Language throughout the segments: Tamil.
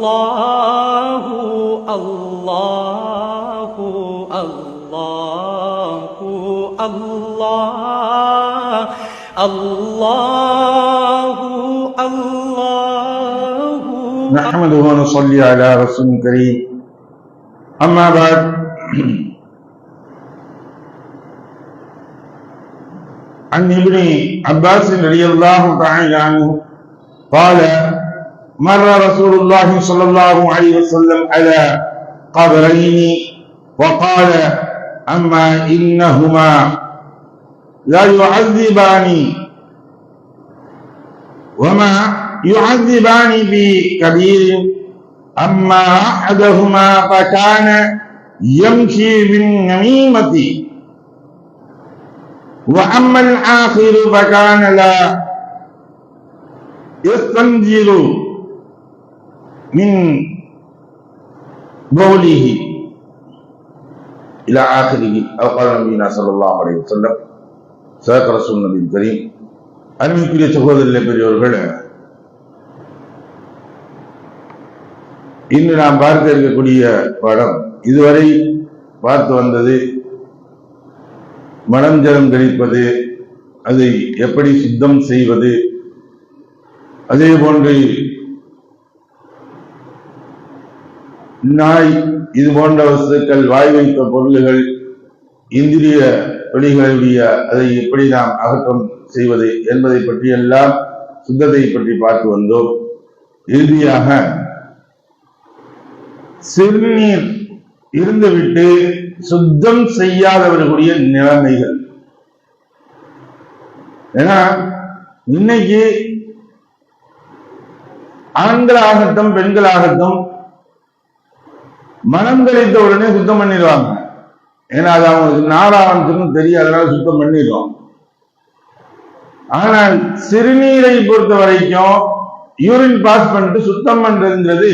அல்லாஹு அல்லாஹு அல்லாஹு அல்லாஹ் அல்லாஹு அல்லாஹு நஹ்மதுஹு வ நுஸல்லி அலா ரசூலில் கரீம். அம்மா பஅத். عن ابن عباس رضي الله تعالى عنه قال مر رسول الله صلى الله عليه وسلم على قبرين وقال أما إنهما لا يعذبان وما يعذبان بكبير أما أحدهما فكان يمشي بالنميمة وأما الآخر فكان لا يستنزل من بوله إلى آخره أو قال نبينا صلى الله عليه وسلم. صدق رسول النبي الكريم. அருமைக்குரிய சகோதரர்களே, பெரியவர்களே, இன்று நாம் பார்க்க இருக்கக்கூடிய படம் இதுவரை பார்த்து வந்தது மனம் ஜலம் கழிப்பது, அதை எப்படி சுத்தம் செய்வது, அதே போன்று நாய் இது போன்ற வஸ்துக்கள், வாய் வைத்த பொருள்கள், இந்திரிய வெளிகளுடைய அதை எப்படி நாம் அகற்றம் செய்வது என்பதை பற்றி எல்லாம் சுத்தத்தை பற்றி பார்த்து வந்தோம். இறுதியாக சிறுநீர் இருந்துவிட்டு சுத்தம் செய்யாதவர்களுடைய நிலைமைகள். ஏன்னா இன்னைக்கு ஆண்களாகட்டும் பெண்களாகட்டும் மனம் கழித்த உடனே சுத்தம் பண்ணிடுவாங்க. ஏன்னா அது அவங்களுக்கு நாடாவதுன்னு தெரியும், அதனால சுத்தம் பண்ணிடுவோம். ஆனால் சிறுநீரை பொறுத்த வரைக்கும் யூரின் பாஸ் பண்ணிட்டு சுத்தம் பண்றதுங்கிறது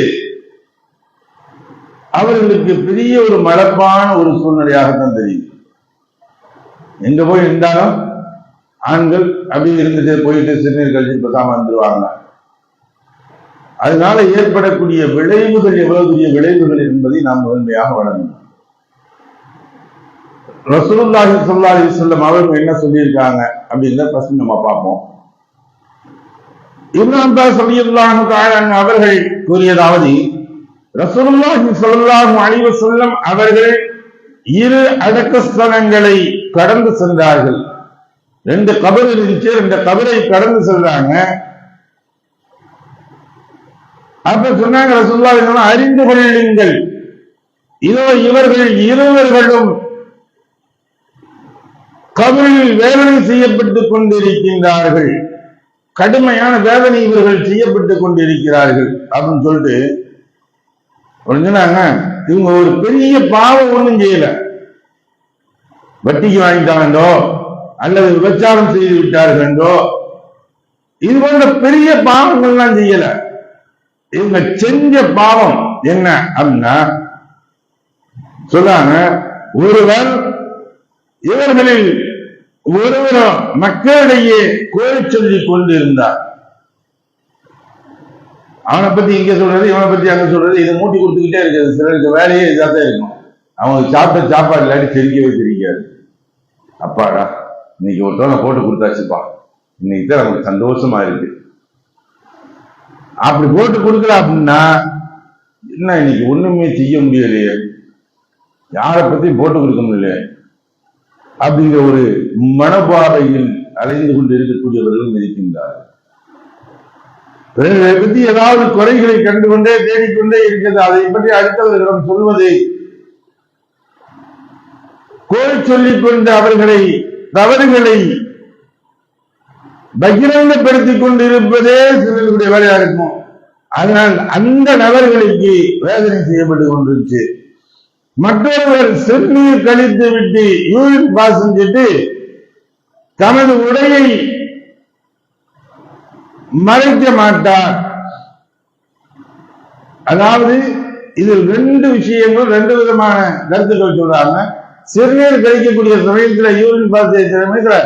அவர்களுக்கு பெரிய ஒரு மலப்பான ஒரு சூழ்நிலையாகத்தான் தெரியுது. எங்க போய் இருந்தாலும் ஆண்கள் அப்படி இருந்துட்டு போயிட்டு சிறுநீர் கழிச்சு பேசாம வந்துருவாங்க. அதனால ஏற்படக்கூடிய விளைவுகள் எவ்வளவு பெரிய விளைவுகள் என்பதை நாம் முதன்மையாக வழங்கணும். ரசூலுல்லாஹி ஸல்லல்லாஹு அலைஹி வஸல்லம் அவர்கள் என்ன சொல்லியிருக்காங்க அப்படிங்கிற ஃபர்ஸ்ட் நம்ம பார்ப்போம். இப்னு அப்பாஸ் ரலியல்லாஹு தஆலா அன்ஹு அவர்கள் கூறியதாவது, ரசூலுல்லாஹி ஸல்லல்லாஹு அலைஹி வஸல்லம் அவர்கள் இரு அடக்கஸ்தலங்களை கடந்து சென்றார்கள். ரெண்டு கபர் இருந்துச்சு, ரெண்டு கபரை கடந்து சென்றாங்க. அப்ப சொன்னாங்க ரசூலுல்லாஹி அறிந்து கொள்ளுங்கள், இதோ இவர்கள் இருவர்களும் கபரில் வேதனை செய்யப்பட்டுக் கொண்டிருக்கின்றார்கள், கடுமையான வேதனை இவர்கள் செய்யப்பட்டுக் கொண்டிருக்கிறார்கள் அப்படின்னு சொல்லிட்டு சொன்னாங்க. இவங்க ஒரு பெரிய பாவம் ஒண்ணும் செய்யல, வட்டிக்கு வாங்கிட்டாங்களோ அல்லது விபச்சாரம் செய்து விட்டார்களோ, இது போன்ற பெரிய பாவங்கள்லாம் செய்யல. இவங்க செஞ்ச பாவம் என்ன அப்படின்னா சொல்றாங்க, ஒருவர் இவர்களில் ஒருவரும் மக்களிடையே கோரி சொல்லிக் கொண்டிருந்தார். அவனை பத்தி இங்க சொல்றது, இவனை பத்தி அங்க சொல்றது, இதை மூட்டி கொடுத்துக்கிட்டே இருக்குது. சிலருக்கு வேலையே இதாதான் இருக்கும். அவங்க சாப்பிட்ட சாப்பாடு இல்லாட்டி தெரிக்கவே தெரியாது. அப்பாடா இன்னைக்கு ஒருத்தவனை போட்டு கொடுத்தாச்சுப்பா, இன்னைக்கு தான் நமக்கு சந்தோஷமா இருக்கு. அப்படி போட்டு கொடுக்கல அப்படின்னா என்ன, இன்னைக்கு ஒண்ணுமே செய்ய முடியலையே, யாரை பத்தியும் போட்டு கொடுக்க முடியல அப்படிங்கிற ஒரு மனப்பாறையில் அலைந்து கொண்டு இருக்கக்கூடியவர்களும் இருக்கின்றார்கள். பிறரை பற்றி ஏதாவது குறைகளை கண்டுகொண்டே தேடிக்கொண்டே இருக்கிறது. அதை பற்றி அடுத்தவர்களிடம் சொல்வது, கோரி சொல்லிக் கொண்டு அவர்களை தவறுகளை பகிரங்கப்படுத்திக் கொண்டிருப்பதே சிலருடைய வேலையா இருக்கும். அதனால் அந்த நபர்களுக்கு வேதனை செய்யப்பட்டு கொண்டிருச்சு. மற்றொருவர் சிறுநீர் கழித்து விட்டு யூரின் பாஸ் செஞ்சுட்டு தனது உடையை மறைக்க மாட்டார். அதாவது இதில் ரெண்டு விஷயங்கள், ரெண்டு விதமான கருத்துக்கள் சொல்றாங்க. சிறுநீர் கழிக்கக்கூடிய சமயத்துல யூரின் பாஸ் செய்ய சமயத்துல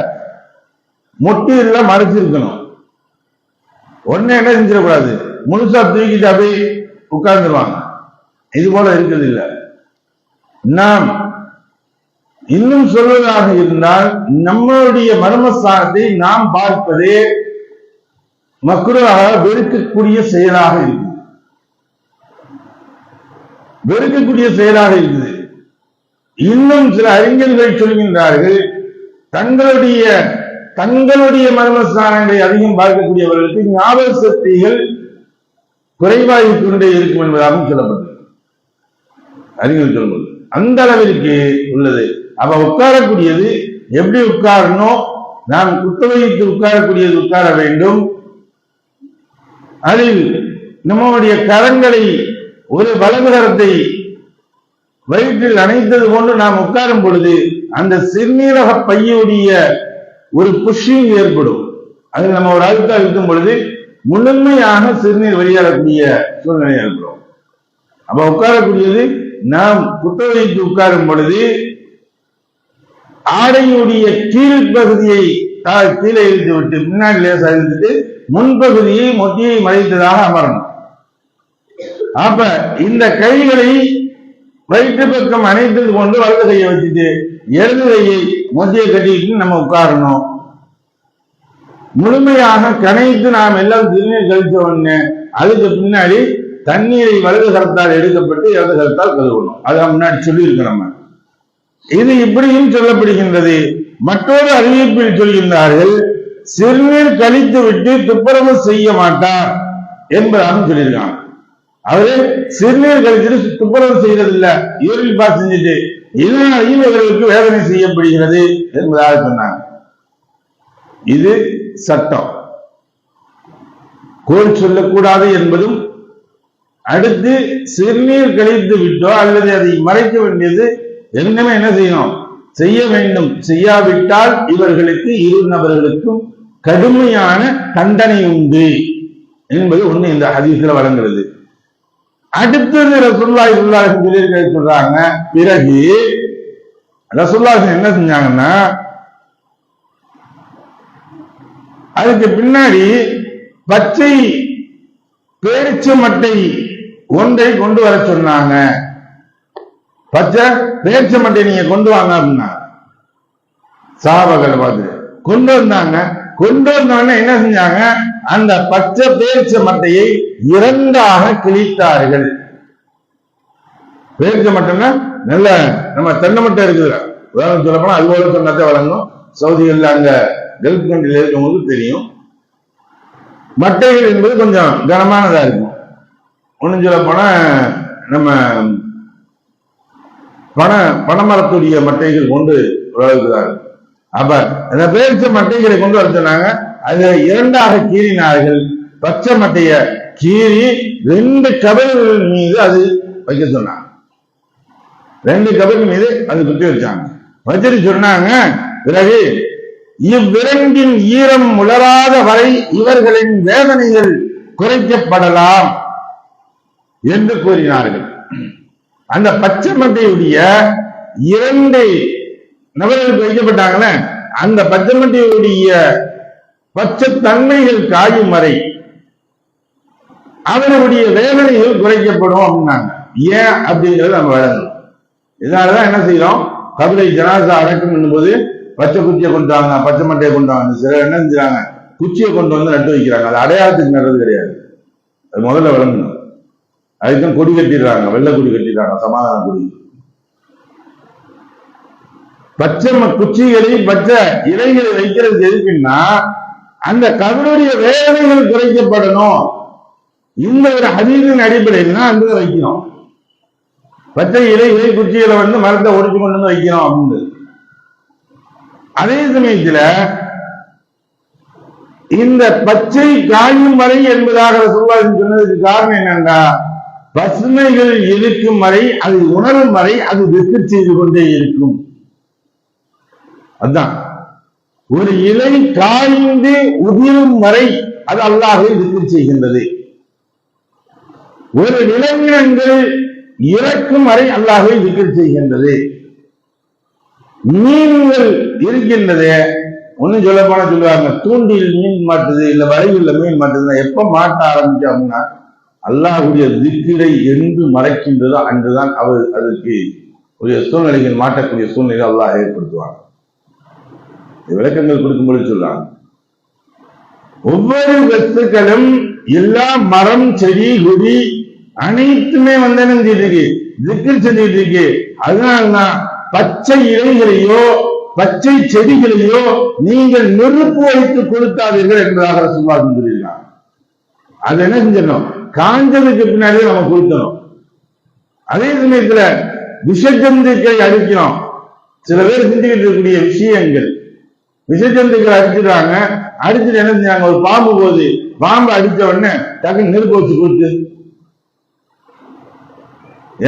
முட்டி எல்லாம் மறைச்சிருக்கணும். ஒன்னு என்ன செஞ்சிடக்கூடாது, முழுசா தூக்கிட்டு அப்படியே உட்கார்ந்துருவாங்க. இது போல இருக்கிறது இல்லை. நாம் இன்னும் சொல்வதாக இருந்தால் நம்மளுடைய மர்மஸ்தானத்தை நாம் பார்ப்பதே மக்ரூஹாக வெறுக்கக்கூடிய செயலாக இருக்குது. வெறுக்கக்கூடிய செயலாக இருக்குது. இன்னும் சில அறிஞர்கள் சொல்கின்றார்கள், தங்களுடைய மர்மஸ்தானங்களை அதிகம் பார்க்கக்கூடியவர்களுக்கு ஞாபக சக்திகள் குறைவாகிக் கொண்டே இருக்கும் என்பதாகவும் சொல்லப்பட்டது. அறிஞர்கள் சொல்வது அந்த அளவிற்கு உள்ளது. அப்ப உட்காரக்கூடியது எப்படி உட்காரணும், நாம் குத்த வைத்து உட்காரக்கூடியது உட்கார வேண்டும். அதில் நம்முடைய கரங்களை ஒரு வலதுகரத்தை வயிற்றில் அணைத்தது கொண்டு நாம் உட்காரும் பொழுது அந்த சிறுநீரக பையுடைய ஒரு புஷ்ஷிங் ஏற்படும். அதில் நம்ம ஒரு அழுத்தம் அழுத்தும் பொழுது முழுமையாக சிறுநீர் வெளியேறக்கூடிய சூழ்நிலை ஏற்படும். அப்ப உட்காரக்கூடியது நாம் குத்த வைத்து உட்காரும் பொழுது ஆடையுடைய கீழ்ப்பகுதியை கீழே இழுத்து விட்டு முன்னாடி லேசா இழுத்துட்டு முன்பகுதியை மொத்தியை மறைத்ததாக அமரணும். அப்ப இந்த கைகளை வயிற்று பக்கம் அணைத்தது கொண்டு வலது கையை வச்சுட்டு இடது கையை மொத்தியை கட்டிட்டு நம்ம உட்காரணும். முழுமையாக கணைத்து நாம் எல்லாம் திருநீர் கழிச்ச உடனே அதுக்கு பின்னாடி தண்ணீரை வலது கரத்தால் எடுக்கப்பட்டு இடது கரத்தால் கழுவணும். அதான் முன்னாடி சொல்லியிருக்கோம். நம்ம இது இப்படியும் சொல்லப்படுகின்றது. மற்றொரு அறிவிப்பில் சொல்கின்றார்கள், சிறுநீர் கழித்து விட்டு துப்புரவு செய்ய மாட்டார் என்பதாக சொல்லியிருக்காங்க. அவரு சிறுநீர் கழிச்சுட்டு துப்புரவு செய்யறதில்லை, யூரின் பாஸ் செஞ்சுட்டு இதனாலையும் இவர்களுக்கு வேதனை செய்யப்படுகிறது என்பதாக சொன்னாங்க. இது சட்டம். கோல் சொல்லக்கூடாது என்பதும், அடுத்து சிறுநீர் கழித்து விட்டோ அல்லது அதை மறைக்க வேண்டியது என்னமே என்ன செய்யணும், செய்ய வேண்டும். செய்யாவிட்டால் இவர்களுக்கு இரு நபர்களுக்கும் கடுமையான தண்டனை உண்டு என்பது ஒண்ணு இந்த ஹதீஸ்ல வழங்குறது. அடுத்தது ரசூலுல்லாஹி ஸல்லல்லாஹு அலைஹி வஸல்லம் சொல்றாங்க, பிறகு ரசூலுல்லாஹி என்ன செஞ்சாங்கன்னா அதுக்கு பின்னாடி பச்சை பேரிச்ச மட்டை ஒன்றை கொண்டு வர சொன்னாங்க. பச்சை பேரிச்ச மட்டை நீங்க கொண்டு வாங்க அப்படின்னா சஹாபாக்களை பார்த்து கொண்டு வந்தாங்க. கொண்டு வந்தோடனே என்ன செஞ்சாங்க, அந்த பச்சை பேரிச்ச மட்டையை இரண்டாக கிழித்தார்கள். பேரிச்ச மட்டைன்னா நல்ல நம்ம தென்னை மட்டை இருக்குது, சொல்ல போனா அது போல சொன்னதை வழங்கும். சவுதிகள்ல அங்க கல்ஃப் கண்ட்ரில இருக்கவங்களுக்கு தெரியும். மட்டைகள் என்பது கொஞ்சம் கனமானதா இருக்கும். ஒன்னும் சொல்ல போனா நம்ம பனைமரத்துடைய மட்டைகள் கொண்டு வளர்க்கிறார்கள். அப்ப அந்த பேரிச்ச மட்டைகளை கொண்டு வர சொன்னாங்க. அதை இரண்டாக கீறினார்கள். பச்சை மட்டைய கீறி 2 கபல்கள் மீது அது வைக்க சொன்னாங்க. 2 கபல் மீது அது குத்தி வச்சாங்க. வச்சுட்டு சொன்னாங்க, பிறகு இவ்விரண்டின் ஈரம் உலராத வரை இவர்களின் வேதனைகள் குறைக்கப்படலாம் என்று கூறினார்கள். அந்த பச்சை மட்டையுடைய 2 நபர்களுக்கு வைக்கப்பட்டாங்களே, அந்த பச்சை மட்டையுடைய பச்சை தன்மைகள் காயும் வரை அவர்களுடைய வேதனைகள் குறைக்கப்படும் அப்படின்னாங்க. ஏன் அப்படிங்கிறது நம்ம வழங்கணும். இதனாலதான் என்ன செய்யறோம், கபிலை ஜனாசா அடக்கம் பண்ணும்போது பச்சை குச்சியை கொண்டு வாங்க, பச்சை மட்டையை கொண்டு வாங்க. சிலர் என்ன செஞ்சாங்க, குச்சியை கொண்டு வந்து நட்டு வைக்கிறாங்க. அது அடையாளத்துக்கு நடுறது கிடையாது. அது முதல்ல விளங்கணும். அதுக்கும் கொடி கட்டிடுறாங்க, வெள்ளை கொடி கட்டிடுறாங்க, சமாதான கொடி. பச்சை குச்சிகளை பச்சை இலைகளை வைக்கிறது எதுக்குன்னா அந்த கபருடைய வேதனைகள் குறைக்கப்படணும். இந்த ஒரு ஹதீஸின் அடிப்படையில் தான் அந்த வைக்கணும். பச்சை இலைகளை குச்சிகளை வந்து மரத்தை ஒடிச்சு கொண்டு வந்து வைக்கணும் அப்படின்னு. அதே சமயத்துல இந்த பச்சை காயும் வரை என்பதாக ரசூலுல்லாஹி சொன்னதுக்கு காரணம் என்னன்னா, பசுமைகள் இருக்கும் வரை, அது உணரும் வரை அது விற்று செய்து கொண்டே இருக்கும். அதுதான் ஒரு இலை காய்ந்து உதிரும் வரை அது அல்லாஹ்வை விற்று செய்கின்றது. ஒரு நிலவினங்கள் இறக்கும் வரை அல்லாஹ்வை விற்று செய்கின்றது. மீன்கள் இருக்கின்றது. ஒன்னும் சொல்ல போனா சொல்லுவாங்க, தூண்டில் மீன் மாட்டுது, இல்ல வலையுள்ள மீன் மாட்டுதுன்னா எப்ப மாட்ட ஆரம்பிச்சு அப்படின்னா அல்லாஹ்வுடைய திக்ரை என்று மறைக்கின்றதோ அன்றுதான் அவர் அதற்கு ஒரு சூழ்நிலைகள் மாற்றக்கூடிய சூழ்நிலை அல்லாஹ் ஏற்படுத்துவாங்க. விளக்கங்கள் கொடுக்கும்போது சொல்றாங்க, ஒவ்வொரு வஸ்துக்களும் எல்லா மரம் செடி கொடி அனைத்துமே வந்து என்ன செஞ்சிருக்கு, திக்ர் செஞ்சிட்டு இருக்கு. அதனால்தான் பச்சை இலைகளையோ பச்சை செடிகளையோ நீங்கள் நெருப்பு வைத்து கொடுத்தாதீர்கள் என்பதாக ரசூலுல்லாஹ் சொல்லியிருக்காங்க. அது என்ன செஞ்சிடணும், காஞ்சதுக்கு பின்னாடியே நம்ம கொடுத்தணும். அதே சமயத்துல விஷஜந்துக்களை அடிக்கணும். சில பேர் செஞ்சுக்கிட்டு இருக்கக்கூடிய விஷயங்கள், விஷஜந்துக்களை அடிச்சிடுறாங்க. அடிச்சுட்டு என்ன செஞ்சாங்க, ஒரு பாம்பு போகுது, பாம்பு அடிச்ச உடனே டக்குன்னு நெருப்பு வச்சு கொடுத்து,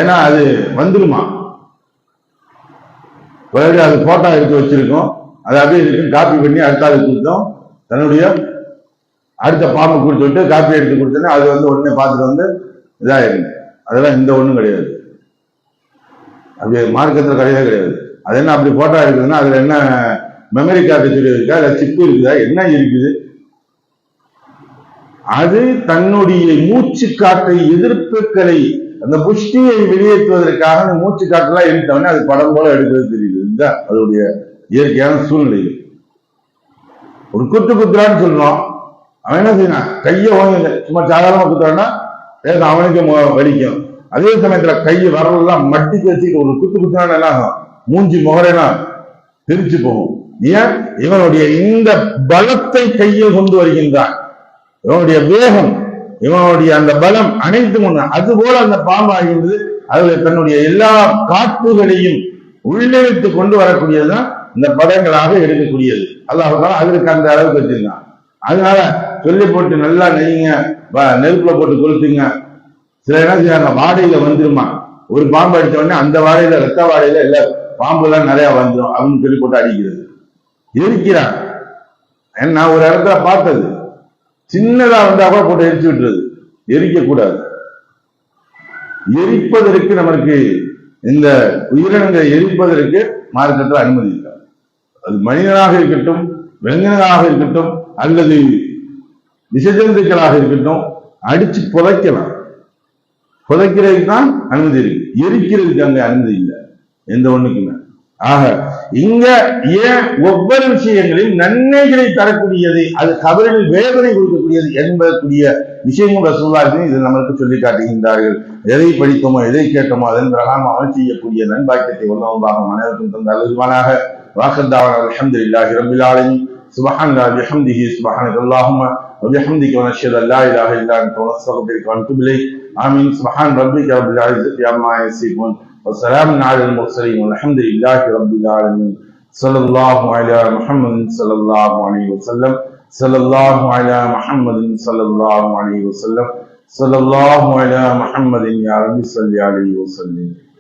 ஏன்னா அது வந்துருமா, அது போட்டோ எடுத்து வச்சிருக்கோம், அது அப்படியே இருக்கு, காப்பி பண்ணி அடுத்த கொடுத்தோம், தன்னுடைய அடுத்த பாம்பு கொடுத்து விட்டு காப்பி எடுத்து கொடுத்தோன்னே அது வந்து உடனே பார்த்துட்டு வந்து இதாயிருங்க. அதெல்லாம் இந்த ஒண்ணும் கிடையாது, அப்படி மார்க்கெட்ல கிடையவே கிடையாது. அது என்ன அப்படி போட்டோ இருக்குதுன்னா அதுல என்ன மெமரி கார்டு சொல்லி இருக்கா, இல்ல சிப்பு இருக்குதா, என்ன இருக்குது? அது தன்னுடைய மூச்சு காற்றை எதிர்ப்புகளை அந்த புஷ்டியை வெளியேற்றுவதற்காக அந்த மூச்சு காற்றெல்லாம் எடுத்தவொடனே அது படம் போல எடுக்கிறது தெரியுது. இதுதான் அதோடைய இயற்கையான சூழ்நிலைகள். ஒரு குத்து குத்துறான்னு சொல்றோம், அவன் என்ன செய்யணும், கையை ஓங்க சும்மா சாதாரணமா குத்துறான்னா அவனுக்கு வலிக்கும். அதே சமயத்துல கையை வரலாம் மட்டிக்கு வச்சுட்டு ஒரு குத்து குத்துறான்னு என்ன ஆகும், மூஞ்சி முகரெல்லாம் தெரிச்சு போகும். ஏன், இவனுடைய இந்த பலத்தை கையில் கொண்டு வருகின்றான், இவனுடைய வேகம், இவனுடைய அந்த பலம் அனைத்தும் ஒண்ணு. அது போல அந்த பாம்பு ஆகின்றது, அதுல தன்னுடைய எல்லா காற்றுகளையும் உள்ளிழுத்து கொண்டு வரக்கூடியதுதான் இந்த படங்களாக எடுக்கக்கூடியது. அல்லாஹ் அதற்கு அந்த அளவுக்கு வச்சிருக்கான். அதனால சொல்லி போட்டு நல்லா நெய்யுங்க, நெருப்புல போட்டு கொளுத்துங்க. சில என்ன செய்யறாங்க, வாடையில வந்துருமா, ஒரு பாம்பு அடிச்ச உடனே அந்த வாடையில ரத்த வாடையில இல்ல பாம்பு எல்லாம் நிறைய வந்துடும் அப்படின்னு சொல்லி போட்டு அடிக்கிறது, எரிக்கிறான். நான் ஒரு இடத்துல பார்த்தது, சின்னதா வந்தா கூட போட்டு எரிச்சு விட்டுறது. எரிக்க கூடாது. எரிப்பதற்கு நமக்கு இந்த உயிரினங்களை எரிப்பதற்கு மார்க்கத்தில் அனுமதி இல்லை. அது மனிதனாக இருக்கட்டும், விலங்கினராக இருக்கட்டும், அல்லது விஷஜந்துக்களாக இருக்கட்டும், அடிச்சு புதைக்கலாம். புதைக்கிறதுக்கு தான் அனுமதி இருக்கு, எரிக்கிறதுக்கு அங்க அனுமதி இல்லை எந்த ஒண்ணுக்குமே. ஆக இங்க ஏன் ஒவ்வொரு விஷயங்களில் நன்மைகளை தரக்கூடியது, அது கபரில் வேதனை கொடுக்கக்கூடியது என்பதற்குரிய விஷயங்கள் ரசூலுல்லாஹ் இதில் நம்மளுக்கு சொல்லி காட்டுகின்றார்கள். எதை படித்தோமோ எதை கேட்டோமோ அதன் பிரகாரம் அமல் செய்யக்கூடிய நன்பாக்கியத்தை உள்ளவங்காக மனதிற்கும் தந்த அல்வானாக. வாக்கத்தாவன் அல்ஹம்துலில்லாஹி ரப்பில் ஆலமீன். சுப்ஹானல்லாஹி வபிஹம்திஹி சுப்ஹானல்லாஹும்ம வபிஹம்திக வனஷ்ஹது அல்லா இலாஹா இல்லா அன்த வனஸ்தக்ஃபிருக வனதுபு இலைக். ஆமீன். சுப்ஹான ரப்பிக ரப்பில் இஸ்ஸத்தி அம்மா யசிஃபூன் وسلام على المرسلين والحمد لله رب العالمين. صلى الله على محمد صلى الله عليه وسلم. صلى الله على محمد صلى الله عليه وسلم. صلى الله على محمد يا رب صل عليه وسلم.